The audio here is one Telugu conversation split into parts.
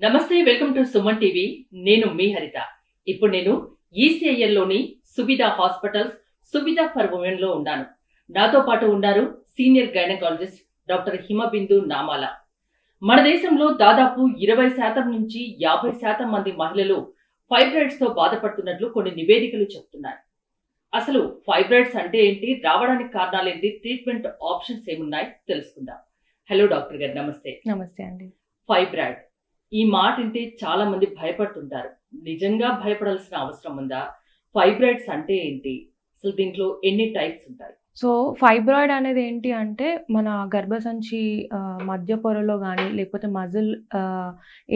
నమస్తే, వెల్కమ్ టు సుమన్ టీవీ. నేను మీ హరిత. ఇప్పుడు నేను ఈసీఐఎల్లోని Suvidha hospitals Suvidha for women లో ఉన్నాను. నాతో పాటు ఉన్నారు సీనియర్ గైనకాలజిస్ట్ డాక్టర్ హిమబిందు నామాల. మన దేశంలో దాదాపు 20% నుంచి 50% మంది మహిళలు ఫైబ్రాయిడ్స్ తో బాధపడుతున్నట్లు కొన్ని నివేదికలు చెప్తున్నాయి. అసలు ఫైబ్రాయిడ్స్ అంటే ఏంటి, రావడానికి కారణాలు ఏంటి, ట్రీట్మెంట్ ఆప్షన్స్ ఏమున్నాయి తెలుసుకుందాం. హలో డాక్టర్ గారు, నమస్తే. నమస్తే అండి. ఫైబ్రాయిడ్ ఈ మాట వింటే చాలా మంది భయపడుతుంటారు. నిజంగా భయపడాల్సిన అవసరం ఉందా? ఫైబ్రాయిడ్స్ అంటే ఏంటి? అసలు దీంట్లో ఎన్ని టైప్స్ ఉంటాయి? సో ఫైబ్రాయిడ్ అనేది ఏంటి అంటే మన గర్భసంచి మధ్య పొరలో కానీ లేకపోతే మజిల్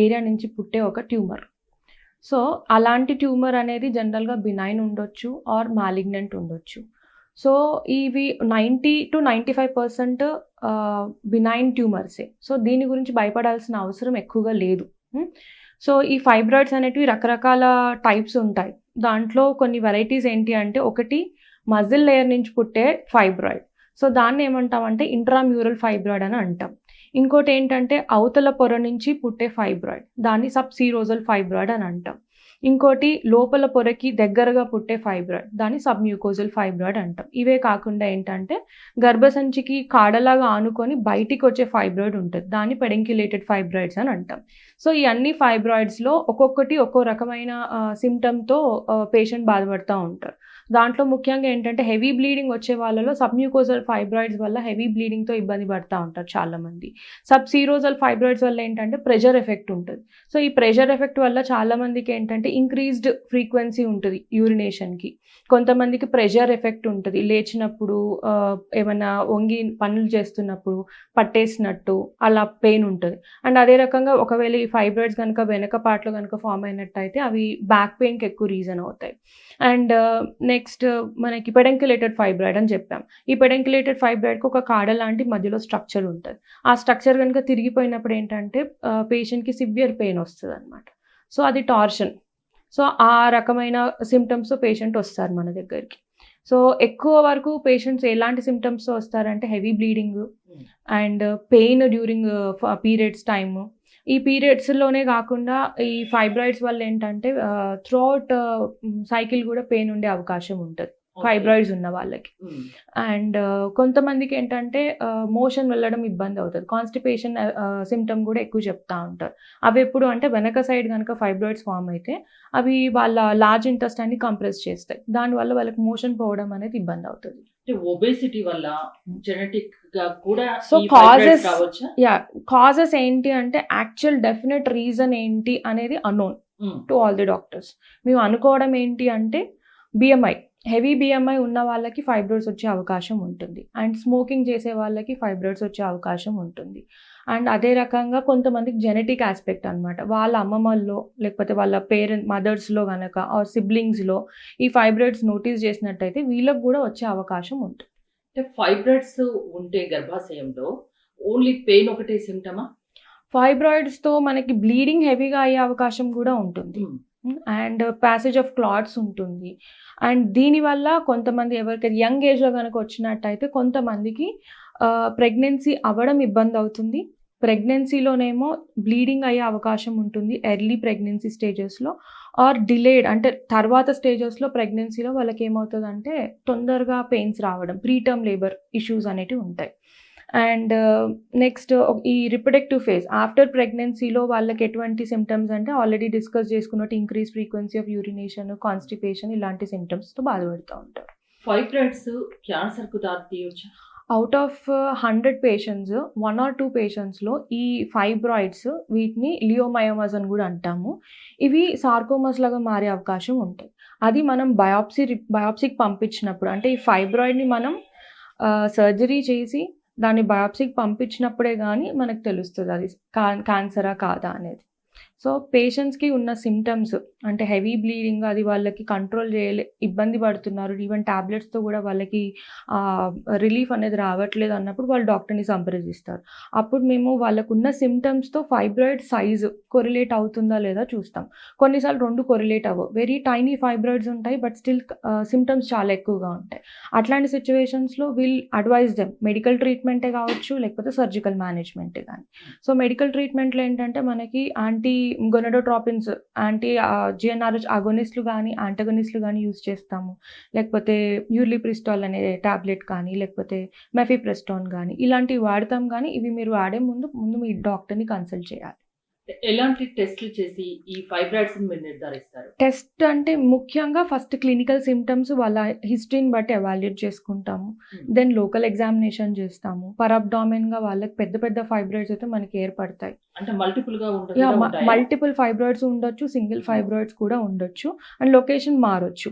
ఏరియా నుంచి పుట్టే ఒక ట్యూమర్. సో అలాంటి ట్యూమర్ అనేది జనరల్గా బినైన్ ఉండొచ్చు ఆర్ మాలిగ్నెంట్ ఉండొచ్చు. సో ఇవి 90-95% బినైన్ ట్యూమర్సే. సో దీని గురించి భయపడాల్సిన అవసరం ఎక్కువగా లేదు. సో ఈ ఫైబ్రాయిడ్స్ అనేటివి రకరకాల టైప్స్ ఉంటాయి. దాంట్లో కొన్ని వెరైటీస్ ఏంటి అంటే, ఒకటి మజిల్ లేయర్ నుంచి పుట్టే ఫైబ్రాయిడ్. సో దాన్ని ఏమంటామంటే ఇంట్రామ్యూరల్ ఫైబ్రాయిడ్ అని అంటాం. ఇంకోటి ఏంటంటే అవతల పొర నుంచి పుట్టే ఫైబ్రాయిడ్, దాన్ని సబ్సీరోజల్ ఫైబ్రాయిడ్ అని అంటాం. ఇంకోటి లోపల పొరకి దగ్గరగా పుట్టే ఫైబ్రాయిడ్, దాన్ని సబ్మ్యూకోజల్ ఫైబ్రాయిడ్ అంటాం. ఇవే కాకుండా ఏంటంటే గర్భసంచికి కాడలాగా ఆనుకొని బయటికి వచ్చే ఫైబ్రాయిడ్ ఉంటుంది, దాన్ని పెడెంక్యులేటెడ్ ఫైబ్రాయిడ్స్ అని అంటాం. సో ఈ అన్ని ఫైబ్రాయిడ్స్లో ఒక్కొక్కటి ఒక్కో రకమైన సిమ్టమ్తో పేషెంట్ బాధపడుతూ ఉంటారు. దాంట్లో ముఖ్యంగా ఏంటంటే హెవీ బ్లీడింగ్ వచ్చే వాళ్ళలో సబ్మ్యూకోజల్ ఫైబ్రాయిడ్స్ వల్ల హెవీ బ్లీడింగ్తో ఇబ్బంది పడుతూ ఉంటారు చాలామంది. సబ్సీరోజల్ ఫైబ్రాయిడ్స్ వల్ల ఏంటంటే ప్రెషర్ ఎఫెక్ట్ ఉంటుంది. సో ఈ ప్రెషర్ ఎఫెక్ట్ వల్ల చాలామందికి ఏంటంటే ఇంక్రీజ్డ్ ఫ్రీక్వెన్సీ ఉంటుంది యూరినేషన్కి. కొంతమందికి ప్రెషర్ ఎఫెక్ట్ ఉంటుంది, లేచినప్పుడు ఏమైనా వంగి పనులు చేస్తున్నప్పుడు పట్టేసినట్టు అలా పెయిన్ ఉంటుంది. అండ్ అదే రకంగా ఒకవేళ ఈ ఫైబ్రాయిడ్స్ కనుక వెనక పార్ట్లో కనుక ఫామ్ అయినట్టయితే అవి బ్యాక్ పెయిన్కి ఎక్కువ రీజన్ అవుతాయి. అండ్ నెక్స్ట్ మనకి పెడెంక్యులేటెడ్ ఫైబ్రాయిడ్ అని చెప్పాం. ఈ పెడెంక్యులేటెడ్ ఫైబ్రాయిడ్కి ఒక కాడ లాంటి మధ్యలో స్ట్రక్చర్ ఉంటుంది. ఆ స్ట్రక్చర్ కనుక తిరిగిపోయినప్పుడు ఏంటంటే పేషెంట్కి సివియర్ పెయిన్ వస్తుంది అనమాట. సో అది టార్షన్. సో ఆ రకమైన సిమ్టమ్స్తో పేషెంట్ వస్తారు మన దగ్గరికి. సో ఎక్కువ వరకు పేషెంట్స్ ఎలాంటి సిమ్టమ్స్తో వస్తారంటే heavy bleeding and pain during periods time. ఈ పీరియడ్స్లోనే కాకుండా ఈ ఫైబ్రాయిడ్స్ వల్ల ఏంటంటే త్రూఅవుట్ సైకిల్ కూడా పెయిన్ ఉండే అవకాశం ఉంటుంది ఫైబ్రాయిడ్స్ ఉన్న వాళ్ళకి. అండ్ కొంతమందికి ఏంటంటే మోషన్ వెళ్ళడం ఇబ్బంది అవుతుంది, కాన్స్టిపేషన్ సిమ్టమ్ కూడా ఎక్కువ చెప్తా ఉంటారు. అవి ఎప్పుడు అంటే వెనక సైడ్ కనుక ఫైబ్రాయిడ్స్ ఫామ్ అయితే అవి వాళ్ళ లార్జ్ ఇంటెస్టైన్ని కంప్రెస్ చేస్తాయి, దానివల్ల వాళ్ళకి మోషన్ పోవడం అనేది ఇబ్బంది అవుతుంది. ఒబేసిటీ వల్ల జెనెటిక్ గా కూడా సో కాజెస్ ఏంటి అంటే యాక్చువల్ డెఫినెట్ రీజన్ ఏంటి అనేది unknown to all the doctors. మేము అనుకోవడం ఏంటి అంటే బిఎంఐ, హెవీ బిఎంఐ ఉన్న వాళ్ళకి ఫైబ్రాయిడ్స్ వచ్చే అవకాశం ఉంటుంది. అండ్ స్మోకింగ్ చేసే వాళ్ళకి ఫైబ్రాయిడ్స్ వచ్చే అవకాశం ఉంటుంది. అండ్ అదే రకంగా కొంతమందికి జెనెటిక్ ఆస్పెక్ట్ అనమాట, వాళ్ళ అమ్మమ్మల్లో లేకపోతే వాళ్ళ మదర్స్లో కనుక ఆర్ సిబ్లింగ్స్లో ఈ ఫైబ్రాయిడ్స్ నోటీస్ చేసినట్టయితే వీళ్ళకి కూడా వచ్చే అవకాశం ఉంటుంది. అంటే ఫైబ్రాయిడ్స్ ఉంటే గర్భాశయంలో ఓన్లీ పెయిన్ ఒకటే సిమ్టమా? ఫైబ్రాయిడ్స్తో మనకి బ్లీడింగ్ హెవీగా అయ్యే అవకాశం కూడా ఉంటుంది. అండ్ ప్యాసేజ్ ఆఫ్ క్లాట్స్ ఉంటుంది. అండ్ దీనివల్ల కొంతమంది ఎవరికైతే యంగ్ ఏజ్లో కనుక వచ్చినట్టయితే కొంతమందికి ప్రెగ్నెన్సీ అవ్వడం ఇబ్బంది అవుతుంది. ప్రెగ్నెన్సీలోనేమో బ్లీడింగ్ అయ్యే అవకాశం ఉంటుంది ఎర్లీ ప్రెగ్నెన్సీ స్టేజెస్లో, ఆర్ డిలేడ్ అంటే తర్వాత స్టేజెస్లో ప్రెగ్నెన్సీలో వాళ్ళకి ఏమవుతుందంటే తొందరగా పెయిన్స్ రావడం, ప్రీటర్మ్ లేబర్ ఇష్యూస్ అనేటివి ఉంటాయి. అండ్ నెక్స్ట్ ఈ రిప్రొడక్టివ్ ఫేజ్ ఆఫ్టర్ ప్రెగ్నెన్సీలో వాళ్ళకి ఎటువంటి సిమ్టమ్స్ అంటే ఆల్రెడీ డిస్కస్ చేసుకున్నట్టు increase frequency of urination, constipation ఇలాంటి సిమ్టమ్స్తో బాధపడుతూ ఉంటారు. ఫైబ్రాయిడ్స్ క్యాన్సర్కు దారితీయొచ్చా? అవుట్ ఆఫ్ 100 పేషెంట్స్ 1 or 2 పేషెంట్స్లో ఈ ఫైబ్రాయిడ్స్, వీటిని లియోమయోమాస్ అని కూడా అంటాము, ఇవి సార్కోమస్ లాగా మారే అవకాశం ఉంటుంది. అది మనం బయాప్సీకి పంపించినప్పుడు, అంటే ఈ ఫైబ్రాయిడ్ని మనం సర్జరీ చేసి దాన్ని బయాప్సీకి పంపించినప్పుడే కానీ మనకు తెలుస్తుంది అది క్యాన్సరా కాదా అనేది. సో పేషెంట్స్కి ఉన్న సిమ్టమ్స్ అంటే హెవీ బ్లీడింగ్, అది వాళ్ళకి కంట్రోల్ ఇబ్బంది పడుతున్నారు, ఈవెన్ ట్యాబ్లెట్స్తో కూడా వాళ్ళకి రిలీఫ్ అనేది రావట్లేదు అన్నప్పుడు వాళ్ళు డాక్టర్ని సంప్రదిస్తారు. అప్పుడు మేము వాళ్ళకు ఉన్న సిమ్టమ్స్తో ఫైబ్రాయిడ్ సైజు కొరిలేట్ అవుతుందా లేదా చూస్తాం. కొన్నిసార్లు రెండు కొరిలేట్ అవ్వవు, వెరీ టైనీ ఫైబ్రాయిడ్స్ ఉంటాయి బట్ స్టిల్ సిమ్టమ్స్ చాలా ఎక్కువగా ఉంటాయి. అట్లాంటి సిచ్యువేషన్స్లో విల్ అడ్వైజ్ దెమ్ మెడికల్ ట్రీట్మెంటే కావచ్చు లేకపోతే సర్జికల్ మేనేజ్మెంటే కానీ. సో మెడికల్ ట్రీట్మెంట్లో ఏంటంటే మనకి యాంటీ గొనడోట్రోపిన్స్, జిఎన్ఆర్హెచ్ అగోనిస్టులు కానీ, యాంటగోనిస్టులు కానీ యూజ్ చేస్తాము. లేకపోతే యూర్లిప్రిస్టాల్ అనే టాబ్లెట్ కానీ, లేకపోతే మెఫిప్రెస్టోన్ కానీ ఇలాంటివి వాడతాం. కానీ ఇవి మీరు వాడే ముందు మీ డాక్టర్ని కన్సల్ట్ చేయాలి. ఎలాంటి టెస్ట్లు చేసి ఈ ఫైబ్రాయిడ్స్ మీరు నిర్ధారిస్తారు? టెస్ట్ అంటే ముఖ్యంగా ఫస్ట్ క్లినికల్ సిమ్టమ్స్ వాళ్ళ హిస్టరీని బట్టి ఎవాల్యుయేట్ చేసుకుంటాము. దెన్ లోకల్ ఎగ్జామినేషన్ చేస్తాము. పరబ్డామిన్గా వాళ్ళకి పెద్ద పెద్ద ఫైబ్రాయిడ్స్ అయితే మనకి ఏర్పడతాయి. అంటే మల్టిపుల్గా మల్టిపుల్ ఫైబ్రాయిడ్స్ ఉండొచ్చు, సింగిల్ ఫైబ్రాయిడ్స్ కూడా ఉండొచ్చు. అండ్ లొకేషన్ మారొచ్చు.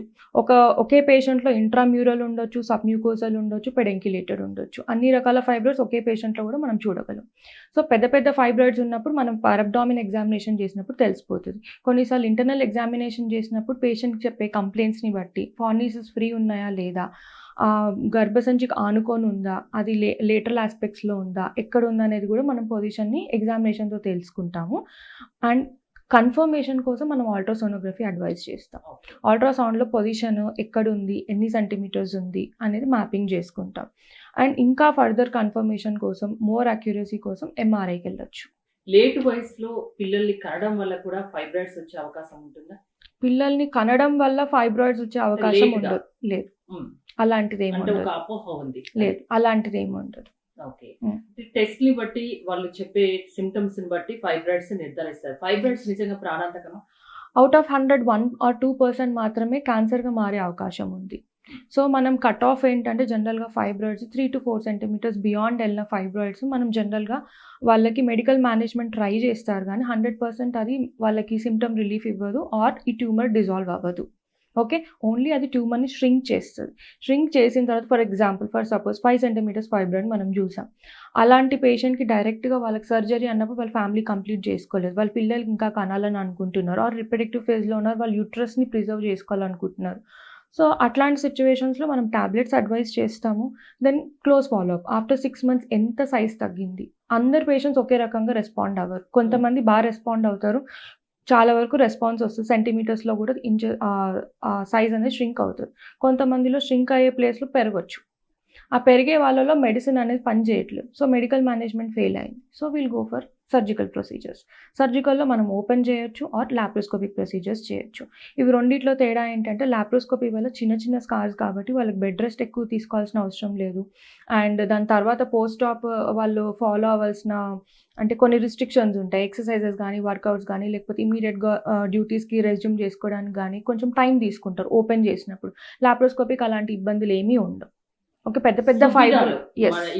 ఒకే పేషెంట్లో ఇంట్రామ్యూరల్ ఉండొచ్చు, సబ్మ్యూకోసల్ ఉండొచ్చు, పెడెంక్యులేటెడ్ ఉండొచ్చు. అన్ని రకాల ఫైబ్రాయిడ్స్ ఒకే పేషెంట్లో కూడా మనం చూడగలం. సో పెద్ద పెద్ద ఫైబ్రాయిడ్స్ ఉన్నప్పుడు మనం పరబ్డామిన్ ఎగ్జామినేషన్ చేసినప్పుడు తెలిసిపోతుంది. కొన్నిసార్లు ఇంటర్నల్ ఎగ్జామినేషన్ చేసినప్పుడు పేషెంట్కి చెప్పే కంప్లైంట్స్ని బట్టి ఫార్నిసెస్ ఫ్రీ ఉన్నాయా లేదా, గర్భసంచికి ఆనుకొని ఉందా, అది లేటరల్ ఆస్పెక్ట్స్లో ఉందా, ఎక్కడ ఉందా అనేది కూడా మనం పొజిషన్ని ఎగ్జామినేషన్తో తెలుసుకుంటాము. అండ్ కన్ఫర్మేషన్ కోసం మనం అల్ట్రాసోనోగ్రఫీ అడ్వైజ్ చేస్తాం. అల్ట్రాసౌండ్లో పొజిషన్ ఎక్కడుంది, ఎన్ని సెంటీమీటర్స్ ఉంది అనేది మ్యాపింగ్ చేసుకుంటాం. అండ్ ఇంకా ఫర్దర్ కన్ఫర్మేషన్ కోసం, మోర్ అక్యురసీ కోసం ఎంఆర్ఐకి వెళ్ళొచ్చు. లేట్ వయసులో పిల్లల్ని కనడం వల్ల కూడా ఫైబ్రాయిడ్స్ వచ్చే అవకాశం ఉంటుందా? పిల్లల్ని కనడం వల్ల ఫైబ్రాయిడ్స్ వచ్చే అవకాశం ఉండదు. లేదు, అలాంటిది ఏమి ఉండదు. ఒక అపోహ ఉంది. లేదు, అలాంటిది ఏమి ఉండదు. ఓకే. టెస్ట్ ని బట్టి వాళ్ళు చెప్పే సిమ్టమ్స్ ని బట్టి ఫైబ్రాయిడ్స్ నిర్ధారిస్తారు. ఫైబ్రాయిడ్స్ నిజంగా ప్రాణాంతకమా? అవుట్ ఆఫ్ 100 1 or 2% మాత్రమే క్యాన్సర్గా మారే అవకాశం ఉంది. సో మనం కట్ ఆఫ్ ఏంటంటే జనరల్గా ఫైబ్రాయిడ్స్ 3 to 4 centimeters బియాండ్ వెళ్ళిన ఫైబ్రాయిడ్స్ మనం జనరల్గా వాళ్ళకి మెడికల్ మేనేజ్మెంట్ ట్రై చేస్తారు. కానీ 100% అది వాళ్ళకి సిమ్టమ్ రిలీఫ్ ఇవ్వదు ఆర్ ఈ ట్యూమర్ డిజాల్వ్ అవ్వదు. ఓకే, ఓన్లీ అది ట్యూమర్ని ష్రింక్ చేస్తుంది. ష్రింక్ చేసిన తర్వాత ఫర్ సపోజ్ 5 centimeters ఫైబ్రాయిడ్ మనం చూసాం. అలాంటి పేషెంట్కి డైరెక్ట్గా వాళ్ళకి సర్జరీ అన్నప్పుడు వాళ్ళ ఫ్యామిలీ కంప్లీట్ చేసుకోలేదు, వాళ్ళ పిల్లలకి ఇంకా కనాలని అనుకుంటున్నారు, ఆర్ రిప్రొడక్టివ్ ఫేజ్లో ఉన్నారు, వాళ్ళ యూట్రస్ని ప్రిజర్వ్ చేసుకోవాలనుకుంటున్నారు. సో అట్లాంటి సిచ్యువేషన్స్లో మనం టాబ్లెట్స్ అడ్వైస్ చేస్తాము. Then close follow up after 6 months ఎంత సైజ్ తగ్గింది. అందరు పేషెంట్స్ ఒకే రకంగా రెస్పాండ్ అవ్వరు. కొంతమంది బాగా రెస్పాండ్ అవుతారు, చాలా వరకు రెస్పాన్స్ వస్తుంది, సెంటీమీటర్స్లో కూడా సైజ్ అనేది ష్రింక్ అవుతుంది. కొంతమందిలో ష్రింక్ అయ్యే ప్లేస్లో పెరగచ్చు. ఆ పెరిగే వాళ్ళలో మెడిసిన్ అనేది పని చేయట్లేదు. సో మెడికల్ మేనేజ్మెంట్ ఫెయిల్ అయింది. So will go for surgical procedures. సర్జికల్లో మనం ఓపెన్ చేయొచ్చు ఆర్ లాప్రోస్కోపిక్ ప్రొసీజర్స్ చేయొచ్చు. ఇవి రెండిట్లో తేడా ఏంటంటే లాప్రోస్కోపీ వల్ల చిన్న చిన్న స్కార్స్ కాబట్టి వాళ్ళకి బెడ్ రెస్ట్ ఎక్కువ తీసుకోవాల్సిన అవసరం లేదు. అండ్ దాని తర్వాత పోస్ట్ ఆప్ వాళ్ళు ఫాలో అవ్వాల్సిన అంటే కొన్ని రిస్ట్రిక్షన్స్ ఉంటాయి. ఎక్సర్సైజెస్ కానీ, వర్కౌట్స్ కానీ, లేకపోతే ఇమీడియట్గా డ్యూటీస్కి రెజ్యూమ్ చేసుకోవడానికి కానీ కొంచెం టైం తీసుకుంటారు ఓపెన్ చేసినప్పుడు. లాప్రోస్కోపిక్ అలాంటి ఇబ్బందులు ఏమీ ఉండవు. ఓకే, పెద్ద పెద్ద ఫైబర్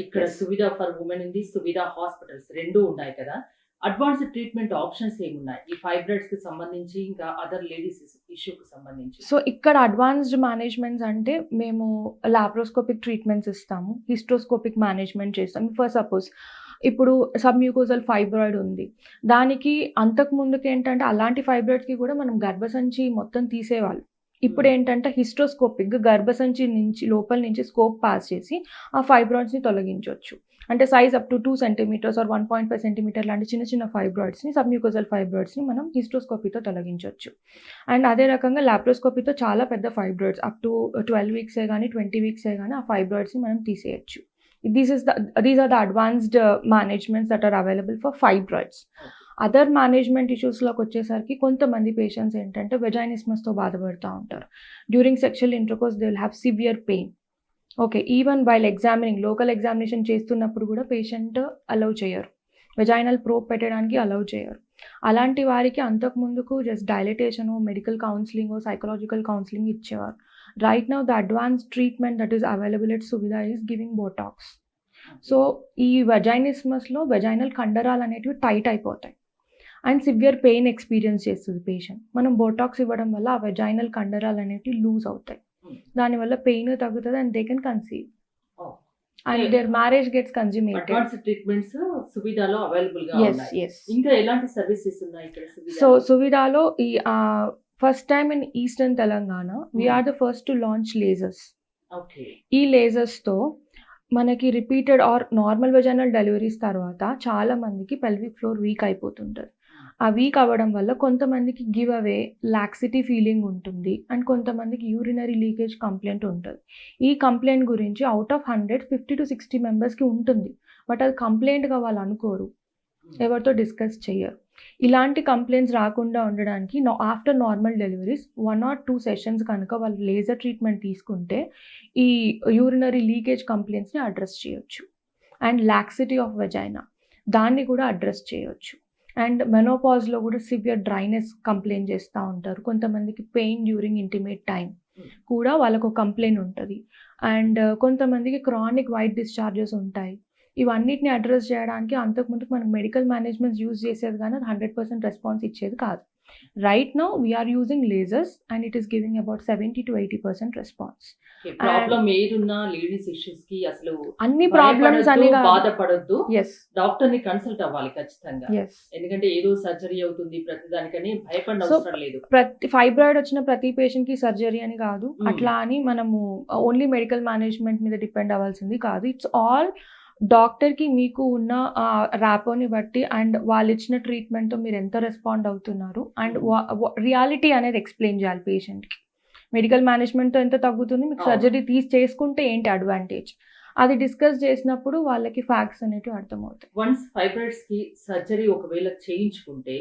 ఇక్కడ సువిధ ఫర్ ఉమెన్ ఉంది, సువిధ హాస్పిటల్స్ రెండు ఉన్నాయి కదా. అడ్వాన్స్డ్ ట్రీట్మెంట్ ఆప్షన్స్ ఏమున్నాయి ఈ ఫైబ్రాయిడ్స్ కి సంబంధించి, ఇంకా అదర్ లేడీస్ ఇష్యూకి సంబంధించి? సో ఇక్కడ అడ్వాన్స్డ్ మేనేజ్మెంట్స్ అంటే మేము లాప్రోస్కోపిక్ ట్రీట్మెంట్స్ ఇస్తాము, హిస్ట్రోస్కోపిక్ మేనేజ్మెంట్ చేస్తాం. ఫర్ సపోజ్ ఇప్పుడు సబ్మ్యూకోసల్ ఫైబ్రాయిడ్ ఉంది, దానికి అంతకు ముందుకు ఏంటంటే అలాంటి ఫైబ్రాయిడ్స్కి కూడా మనం గర్భసంచి మొత్తం తీసేవాళ్ళు. ఇప్పుడు ఏంటంటే హిస్ట్రోస్కోపిక్ గర్భసంచి నుంచి లోపల నుంచి స్కోప్ పాస్ చేసి ఆ ఫైబ్రాయిడ్స్ని తొలగించవచ్చు. అంటే size up to 2 centimeters or 1.5 centimeter లాంటి చిన్న చిన్న ఫైబ్రాయిడ్స్ని, సబ్మ్యూకోసల్ ఫైబ్రాయిడ్స్ని మనం హిస్ట్రోస్కోపీతో తొలగించవచ్చు. అండ్ అదే రకంగా లాప్రోస్కోపీతో చాలా పెద్ద ఫైబ్రాయిడ్స్ అప్ టు 12 weeks కానీ 20 weeks కానీ ఆ ఫైబ్రాయిడ్స్ని మనం తీసేయచ్చు. These are the advanced managements that are available for fibroids. Other management ఇష్యూస్లోకి వచ్చేసరికి కొంతమంది పేషెంట్స్ ఏంటంటే వెజైనిస్మస్తో బాధపడుతూ ఉంటారు. During sexual intercourse they will have severe pain. Okay, even while examining local examination చేస్తున్నప్పుడు కూడా పేషెంట్ అలౌ చేయరు, వెజైనల్ ప్రోబ్ పెట్టడానికి అలౌ చేయరు. అలాంటి వారికి అంతకుముందుకు just dilatation, medical counselling, psychological counselling ఇచ్చేవారు. Right now the advanced treatment that is available at Suvidha is giving botox. So ఈ వెజైనిస్మస్లో వెజైనల్ కండరాలు అనేటివి టైట్ అయిపోతాయి అండ్ సివియర్ పెయిన్ ఎక్స్పీరియన్స్ చేస్తుంది పేషెంట్. మనం బోటాక్స్ ఇవ్వడం వల్ల ఆ వెజైనల్ కండరాలు అనేటివి లూజ్ అవుతాయి, దానివల్ల పెయిన్ తగ్గుతుంది and they can conceive and their marriage gets consummated. Advanced treatments సువిధలో అవైలబుల్ గా ఉన్నాయి. ఇంకా ఎలాంటి సర్వీసెస్ ఉన్నాయి ఇక్కడ సువిధ? సో సువిధలో ఈ first time in eastern Telangana we are the first to launch lasers. Okay, ఈ లేజర్స్తో మనకి repeated or normal vaginal deliveries తర్వాత చాలా మందికి పెల్విక్ ఫ్లోర్ వీక్ అయిపోతుంటుంది. ఆ వీక్ అవ్వడం వల్ల కొంతమందికి గివ్ అవే లాక్సిటీ ఫీలింగ్ ఉంటుంది అండ్ కొంతమందికి యూరినరీ లీకేజ్ కంప్లైంట్ ఉంటుంది. ఈ కంప్లైంట్ గురించి అవుట్ ఆఫ్ 100 50 to 60 మెంబర్స్కి ఉంటుంది, బట్ అది కంప్లైంట్గా వాళ్ళు అనుకోరు, ఎవరితో డిస్కస్ చేయరు. ఇలాంటి కంప్లైంట్స్ రాకుండా ఉండడానికి after normal deliveries 1 or 2 sessions కనుక వాళ్ళు లేజర్ ట్రీట్మెంట్ తీసుకుంటే ఈ యూరినరీ లీకేజ్ కంప్లైంట్స్ని అడ్రస్ చేయొచ్చు. అండ్ లాక్సిటీ ఆఫ్ వెజైనా దాన్ని కూడా అడ్రస్ చేయొచ్చు. అండ్ మెనోపాజ్లో కూడా సివియర్ డ్రైనెస్ కంప్లైంట్ చేస్తూ ఉంటారు. కొంతమందికి పెయిన్ డ్యూరింగ్ ఇంటిమేట్ టైం కూడా వాళ్ళకు కంప్లైంట్ ఉంటుంది. అండ్ కొంతమందికి క్రానిక్ వైట్ డిశ్చార్జెస్ ఉంటాయి. ఇవన్నిటిని అడ్రస్ చేయడానికి అంతకుముందుకు మనం మెడికల్ మేనేజ్మెంట్స్ యూజ్ చేసేది కానీ అది 100% రెస్పాన్స్ ఇచ్చేది కాదు. Right now we are using lasers and it is giving about 70 to 80% response. Problem ఏదున్నా లేడీస్ ఇష్యూస్ కి అసలు అన్ని ప్రాబ్లమ్స్ అని బాధపడొద్దు, ఎస్ డాక్టర్ ని కన్సల్ట్ అవ్వాలి ఖచ్చితంగా. ఎస్ ఎందుకంటే ఏదో సర్జరీ అవుతుంది ప్రతి దానికని భయపడిన అవసరం లేదు. ప్రతి ఫైబ్రాయిడ్ వచ్చిన ప్రతి పేషెంట్ కి సర్జరీ అని కాదు, అట్లా అని మనము ఓన్లీ మెడికల్ మేనేజ్మెంట్ మీద డిపెండ్ అవ్వాల్సింది కాదు. ఇట్స్ ఆల్ డాక్టర్కి మీకు ఉన్న ర్యాపోని బట్టి అండ్ వాళ్ళు ఇచ్చిన ట్రీట్మెంట్తో మీరు ఎంత రెస్పాండ్ అవుతున్నారు అండ్ రియాలిటీ అనేది ఎక్స్ప్లెయిన్ చేయాలి పేషెంట్కి. మెడికల్ మేనేజ్మెంట్తో ఎంత తగ్గుతుంది, మీకు సర్జరీ చేసుకుంటే ఏంటి అడ్వాంటేజ్, అది డిస్కస్ చేసినప్పుడు వాళ్ళకి ఫ్యాక్ట్స్ అనేవి అర్థమవుతాయి. వన్స్ ఫైబ్రాయిడ్స్ కి సర్జరీ ఒకవేళ చేయించుకుంటే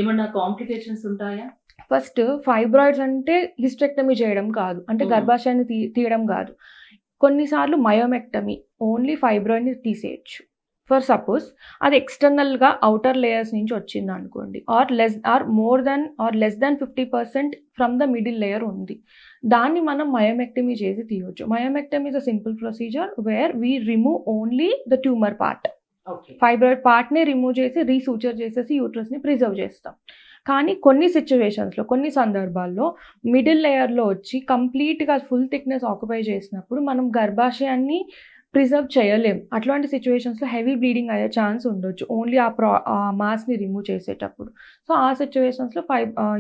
ఏమన్నా కాంప్లికేషన్స్ ఉంటాయా? ఫస్ట్ ఫైబ్రాయిడ్స్ అంటే హిస్టెక్టమీ చేయడం కాదు, అంటే గర్భాశయాన్ని తీయడం కాదు. కొన్నిసార్లు మయోమెక్టమీ ఓన్లీ ఫైబ్రాయిడ్ని తీసేయచ్చు. ఫర్ సపోజ్ అది ఎక్స్టర్నల్గా అవుటర్ లేయర్స్ నుంచి వచ్చింది అనుకోండి, less than 50% from the middle layer ఉంది, దాన్ని మనం మయోమెక్టమీ చేసి తీయవచ్చు. Myomectomy is a simple procedure where we remove only the tumour part. Fibroid పార్ట్ని రిమూవ్ చేసి రీసూచర్ చేసేసి యూట్రస్ని ప్రిజర్వ్ చేస్తాం. కానీ కొన్ని సిచ్యువేషన్స్లో కొన్ని సందర్భాల్లో మిడిల్ లేయర్లో వచ్చి కంప్లీట్గా ఫుల్ థిక్నెస్ ఆక్యుపై చేసినప్పుడు మనం గర్భాశయాన్ని ప్రిజర్వ్ చేయలేం. అట్లాంటి సిచ్యువేషన్స్లో హెవీ బ్లీడింగ్ అయ్యే ఛాన్స్ ఉండొచ్చు ఓన్లీ ఆ మాస్ని రిమూవ్ చేసేటప్పుడు. సో ఆ సిచ్యువేషన్స్లో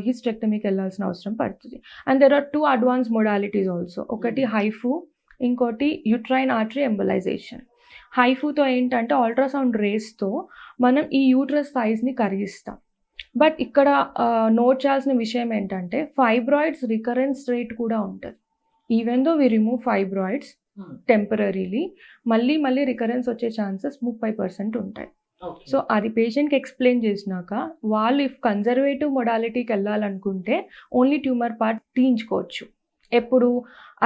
హిస్టెక్టమీకి వెళ్ళాల్సిన అవసరం పడుతుంది. And there are 2 advance modalities also. ఒకటి హైఫూ, ఇంకోటి యూట్రైన్ ఆర్టరీ ఎంబలైజేషన్. హైఫూతో ఏంటంటే అల్ట్రాసౌండ్ రేస్తో మనం ఈ యూట్రస్ సైజ్ని కరిగిస్తాం. బట్ ఇక్కడ నోట్ చేయాల్సిన విషయం ఏంటంటే ఫైబ్రాయిడ్స్ రికరెన్స్ రేట్ కూడా ఉంటుంది. Even though we remove fibroids temporarily, మళ్ళీ రికరెన్స్ వచ్చే ఛాన్సెస్ 30% ఉంటాయి. సో అది పేషెంట్కి ఎక్స్ప్లెయిన్ చేసినాక వాళ్ళు ఇఫ్ కన్జర్వేటివ్ మొడాలిటీకి వెళ్ళాలనుకుంటే ఓన్లీ ట్యూమర్ పార్ట్ తీయించుకోవచ్చు. ఎప్పుడు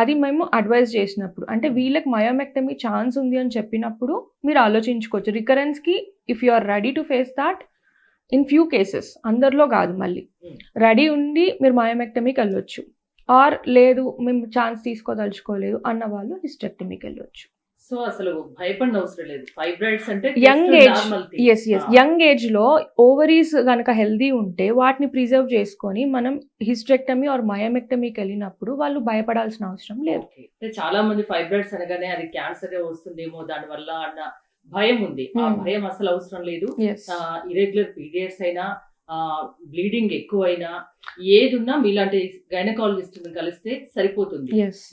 అది మేము అడ్వైజ్ చేసినప్పుడు, అంటే వీళ్ళకి మయోమెక్టమీ ఛాన్స్ ఉంది అని చెప్పినప్పుడు మీరు ఆలోచించుకోవచ్చు. రికరెన్స్కి if you are ready to face that in few cases, అందరిలో కాదు, మళ్ళీ రెడీ ఉండి మీరు మయోమెక్టమీకి వెళ్ళొచ్చు. ఆర్ లేదు మేము ఛాన్స్ తీసుకోదలుచుకోలేదు అన్న వాళ్ళు హిస్టెక్టమీకి వెళ్ళొచ్చు. సో అసలు భయపడిన అవసరం లేదు. ఫైబ్రాయిడ్స్ అంటే యంగ్ ఏజ్ లో ఓవరీస్ కనుక హెల్దీ ఉంటే వాటిని ప్రిజర్వ్ చేసుకొని మనం హిస్టెక్టమీ ఆర్ మయోమెక్టమీకి వెళ్ళినప్పుడు వాళ్ళు భయపడాల్సిన అవసరం లేదు. చాలా మంది ఫైబ్రాయిడ్స్ అనగానే అది క్యాన్సర్ వస్తుందేమో దాని వల్ల అన్న భయం ఉంది. ఆ భయం అసలు అవసరం లేదు. ఇరెగ్యులర్ పీరియడ్స్ అయినా, బ్లీడింగ్ ఎక్కువైనా, ఏదున్నా మీలాంటి గైనకాలజిస్ట్ కలిస్తే సరిపోతుంది.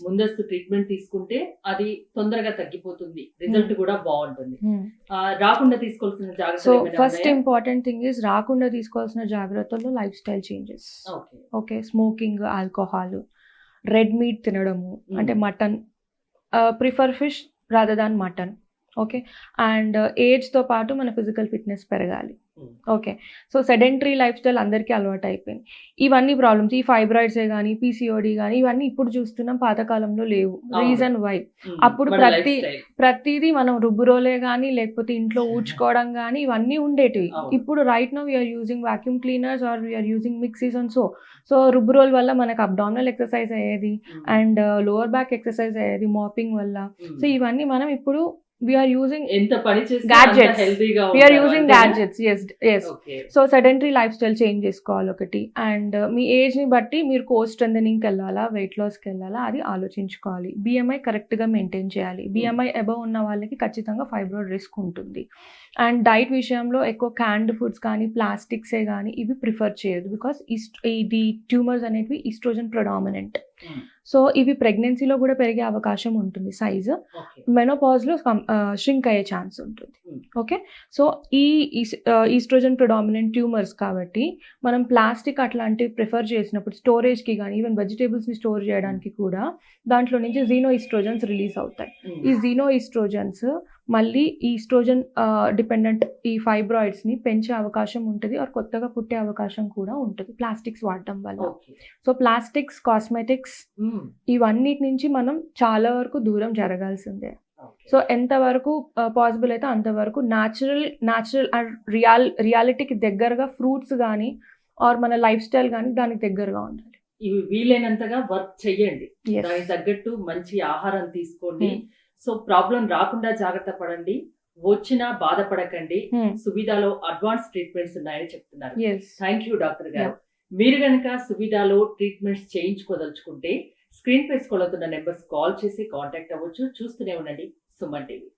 ముందస్తు ట్రీట్మెంట్ తీసుకుంటే అది తొందరగా తగ్గిపోతుంది, రిజల్ట్ కూడా బాగుంటుంది. రాకుండా తీసుకోవాల్సిన జాగ్రత్తలు, ఫస్ట్ ఇంపార్టెంట్ థింగ్ ఇస్ రాకుండా తీసుకోవాల్సిన జాగ్రత్తలు life style changes. Okay, smoking, alcohol, red meat తినడము, అంటే mutton, prefer fish rather than mutton. Okay, and ఏజ్తో పాటు మన ఫిజికల్ ఫిట్నెస్ పెరగాలి. Okay, so sedentary life style అందరికీ అలవాటు అయిపోయింది. ఇవన్నీ ప్రాబ్లమ్స్, ఈ ఫైబ్రాయిడ్సే కానీ పీసీఓడి కానీ ఇవన్నీ ఇప్పుడు చూస్తున్నాం, పాతకాలంలో లేవు. రీజన్ వై, అప్పుడు ప్రతిదీ మనం రుబ్బురోలే కానీ లేకపోతే ఇంట్లో ఊడ్చుకోవడం కానీ ఇవన్నీ ఉండేటివి. ఇప్పుడు right now we are using vacuum cleaners or we are using mixies and so రుబ్బురోల్ వల్ల మనకు అబ్డామినల్ ఎక్సర్సైజ్ అయ్యేది అండ్ లోవర్ బ్యాక్ ఎక్సర్సైజ్ అయ్యేది మాపింగ్ వల్ల. సో ఇవన్నీ మనం ఇప్పుడు we are using gadgets. Yes. Okay. So sedentary lifestyle change చేసుకోవాలి ఒకటి. అండ్ మీ ఏజ్ ని బట్టి మీరు కోర్ స్ట్రెంథెనింగ్ కి వెళ్ళాలా, వెయిట్ లాస్ కి వెళ్ళాలా, అది ఆలోచించుకోవాలి. బిఎంఐ కరెక్ట్ గా మెయింటైన్ చేయాలి. బిఎంఐ అబవ్ ఉన్న వాళ్ళకి ఖచ్చితంగా ఫైబ్రాయిడ్ రిస్క్ ఉంటుంది. అండ్ డైట్ విషయంలో ఎక్కువ క్యాన్డ్ ఫుడ్స్ కానీ ప్లాస్టిక్సే కానీ ఇవి ప్రిఫర్ చేయదు, బికాస్ ఇది ట్యూమర్స్ అనేవి ఈస్ట్రోజన్ ప్రొడామినెంట్. సో ఇవి ప్రెగ్నెన్సీలో కూడా పెరిగే అవకాశం ఉంటుంది, సైజు మెనోపాజ్లో ష్రింక్ అయ్యే ఛాన్స్ ఉంటుంది. ఓకే, సో ఈ ఈస్ట్రోజన్ ప్రొడామినెంట్ ట్యూమర్స్ కాబట్టి మనం ప్లాస్టిక్ అట్లాంటివి ప్రిఫర్ చేసినప్పుడు స్టోరేజ్కి కానీ ఈవెన్ వెజిటేబుల్స్ని స్టోర్ చేయడానికి కూడా దాంట్లో నుంచి జీనో ఈస్ట్రోజన్స్ రిలీజ్ అవుతాయి. ఈ జీనో ఈస్ట్రోజన్స్ మళ్ళీ ఈస్ట్రోజన్ డిపెండెంట్ ఈ ఫైబ్రాయిడ్స్ని పెంచే అవకాశం ఉంటుంది ఆర్ కొత్తగా పుట్టే అవకాశం కూడా ఉంటుంది ప్లాస్టిక్స్ వాడటం వల్ల. ఓకే. సో ప్లాస్టిక్స్, కాస్మెటిక్స్ ఇవన్నిటి నుంచి మనం చాలా వరకు దూరం జరగాల్సిందే. ఓకే. సో ఎంతవరకు పాసిబుల్ అయితే అంతవరకు న్యాచురల్ అండ్ రియాలిటీకి దగ్గరగా ఫ్రూట్స్ కానీ ఆర్ మన లైఫ్ స్టైల్ కానీ దానికి దగ్గరగా ఉండాలి. ఇవి వీలైనంతగా వర్క్ చెయ్యండి. Yes. దానికి తగ్గట్టు మంచి ఆహారం తీసుకోండి. Hmm. సో ప్రాబ్లం రాకుండా జాగ్రత్త పడండి. వచ్చినా బాధపడకండి. సువిధాలో అడ్వాన్స్ ట్రీట్మెంట్స్ ఉన్నాయని చెప్తున్నారు. Yes. థ్యాంక్ యూ డాక్టర్ గారు. మీరు కనుక సువిధాలో ట్రీట్మెంట్స్ చేయించుకోదలుచుకుంటే స్క్రీన్ పై స్క్రోల్ అవుతున్న నెంబర్స్ కాల్ చేసి కాంటాక్ట్ అవ్వచ్చు. చూస్తూనే ఉండండి సుమన్ టీవీ.